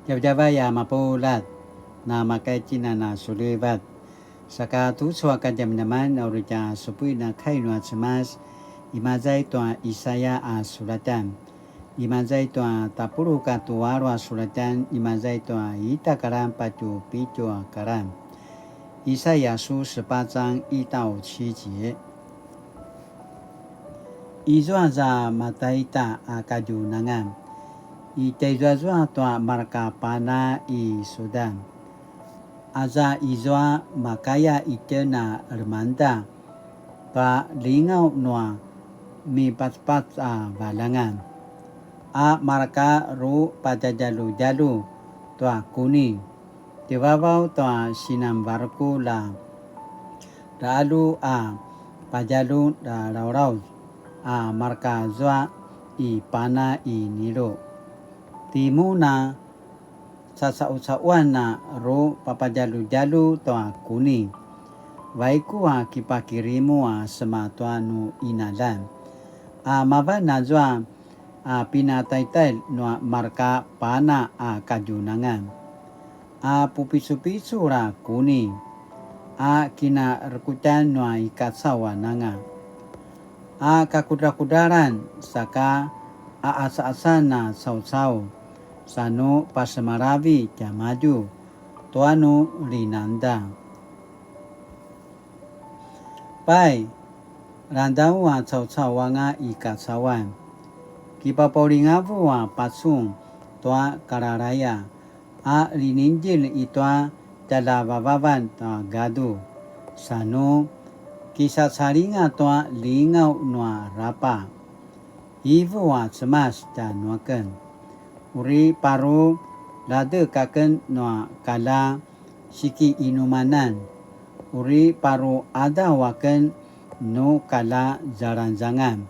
Jabjabaya mapulat na makaitina na sulibat. Saka tuswa kajam naman na urja supui na kainwa semas imazai tua Isaya a suratan. Imazai tua tapuru katuarwa suratan imazai tua ita karam patu pitu karam. Isaya书18章1到7节。Izwa mataita akajunangan. Itezwa tua marka pana I Sudan. Aza izwa makaya itena remanda pa lingau noa mi pat balangan. A marka ru pajajalu tua kuning. Tibabau tua sinambarku la lalu pajalu da raurau marka zwa I pana I nilo. Timuna sasausawan na ro papajalu-jalu toa kuning. Waiku kipakirimu sematuanu inalan. Mabana zwa pinataitai no marka pana kajunangan. Pupisu-pisu ra kuning. Kina rekutan no ikatsawananga. Kakudaran saka asa-asa na sau-sau. Sano pasemaravi jamaju tuanu rinanda. Pai randau cau-cawanga ikatsawan. Kipaporingavu pasung tua kararaya. Rininjil itua talabababan gadu. Sano kisatsaringa tua lingau nua rapa. Ivu semas dan nuaken. Uri paru lade kaken noa kala siki inumanan. Uri paru ada waken no kala jaranjangan.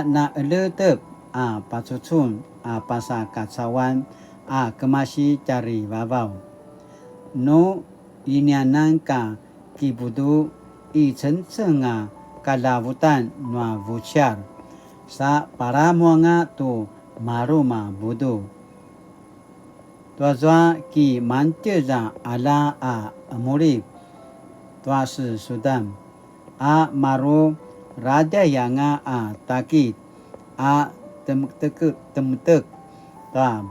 Na eletep pasucun pasa katsawan kemasi cari babau. No inyanan ka kibudu I cenceng kalabutan noa vuchar. Sa paramuanga tu maruma budu. Tuazwa ki manteza ala amurib. Tuas Sudan. Maru raja yanga takit. Temutek.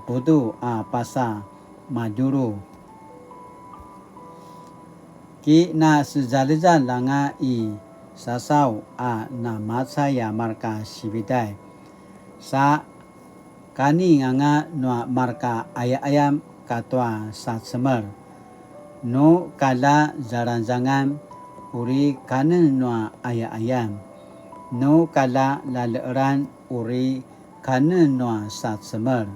Budu pasa majuru. Ki na sejalizan langa I sasau na matsaya marka sibidai. Sa kani nga no marka ayam katwa satsemer. No kala jaranjangan uri kanen no ayam. No kala laleran uri kanen no satsemer.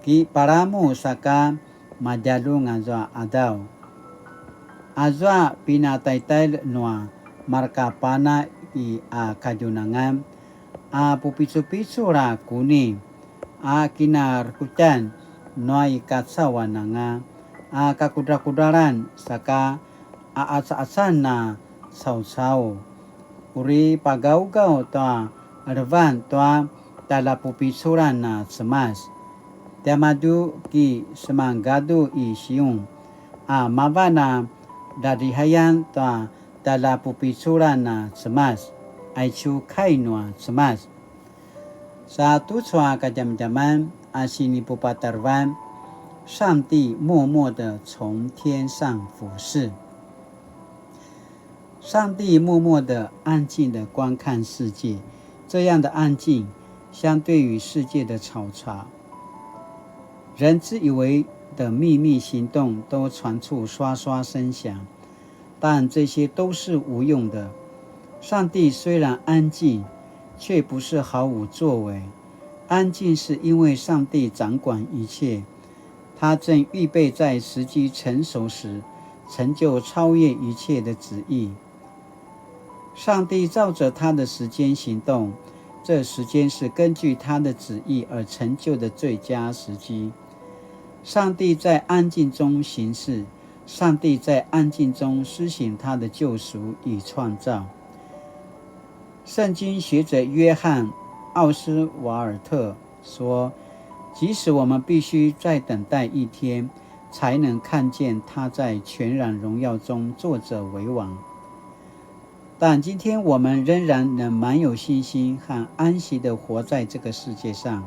Ki paramu saka majalu ngazwa adaw. Azwa pinataital no marka pana I kajunangan. Pupisu-pisu ra kuning. Kinarkutan noai katsawananga. Kakudaran saka asa-asan na sau-sau. Uri pagau-gau toa revan toa talapupisuran na semas. Tiamadu ki semanggadu I siung. Mabana dadihayan toa talapupisuran na semas. Aisu kainua semas. Satu sua kajam-jaman sini pupatarwan. 上帝默默地从天上俯视。上帝默默地安静地观看世界，这样的安静相对于世界的吵杂，人自以为的秘密行动都传出刷刷声响，但这些都是无用的。上帝虽然安静，却不是毫无作为。安静是因为上帝掌管一切，他正预备在时机成熟时成就超越一切的旨意。上帝照着他的时间行动，这时间是根据他的旨意而成就的最佳时机。上帝在安静中行事，上帝在安静中施行他的救赎与创造。圣经学者约翰·奥斯瓦尔特说，即使我们必须再等待一天，才能看见他在全然荣耀中坐着为王。但今天我们仍然能满有信心和安息地活在这个世界上，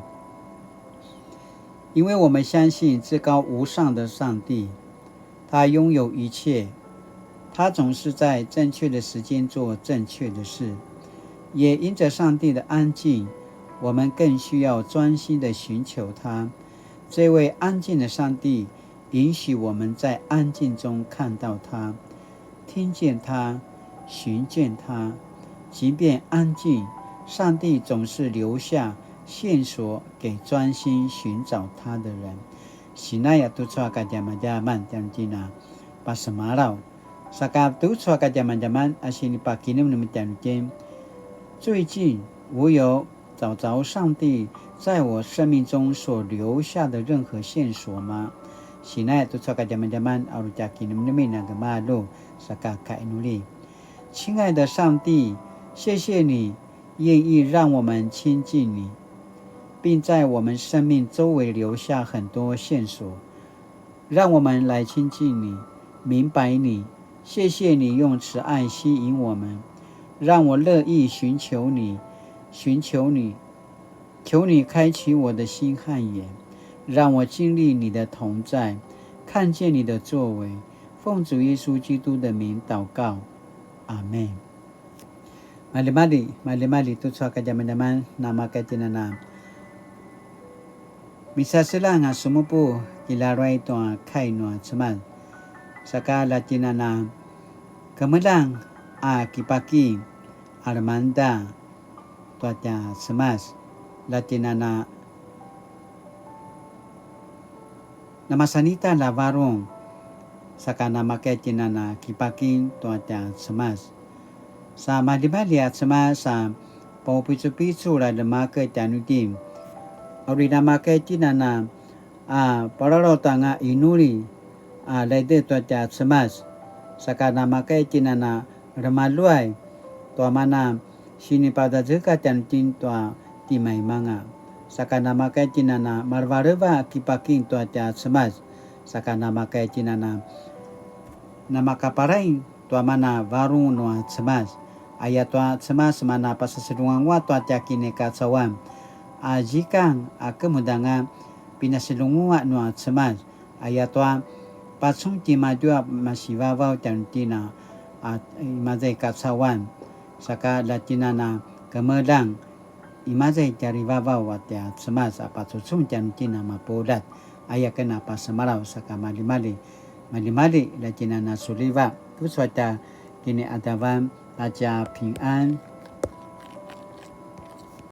因为我们相信至高无上的上帝，他拥有一切，他总是在正确的时间做正确的事。也因着上帝的安静，我们更需要专心地寻求他。这位安静的上帝允许我们在安静中看到他，听见他，寻见他。即便安静，上帝总是留下线索给专心寻找他的人。Sinaya tu tsua ka jaman-jaman jantina pasamalau saka tu tsua ka jaman-jaman asini pakinim numitanjen。最近我有找着上帝在我生命中所留下的任何线索吗？Sinaya tu tsua ka jaman-jaman arujakinim numinagamalu saka ka inuli。亲爱的上帝，谢谢你愿意让我们亲近你，并在我们生命周围留下很多线索，让我们来亲近你，明白你。谢谢你用慈爱吸引我们，让我乐意寻求你，求你开启我的心和眼，让我经历你的同在，看见你的作为。奉主耶稣基督的名祷告，阿们。Mali-mali tu tsua ka jaman-jaman nama ka tinana misa sila nga sumupu kilaray to kay no tsaman saka latinana kemelang kipaki Armanda to ta semas latinana nama sanita la varong saka nama ka tinana kipaki to ta semas sa mali-mali at sama sa paupisu-pisu la lemaka tanudim ori namaka tinana paralota nga inuri laide to ta semas saka namaka tinana remaluai to mana sinipada jeka tantin to timay mga saka namaka tinana marvareva kipaking to ta semas saka namaka tinana namakaparay to mana varung no semas ayatwa semas mana pasasilungan wa to atyakine katsawan jikang kemudangan pinasilungan no semas ayatwa pasung timadua masivawa tantina imazay katsawan saka latinana kemulang imazay jarivawa watya semas pasusung tantina mapolat ayakena pasamaraw saka mali-mali latinana suliva puswata kini adawan大家平安。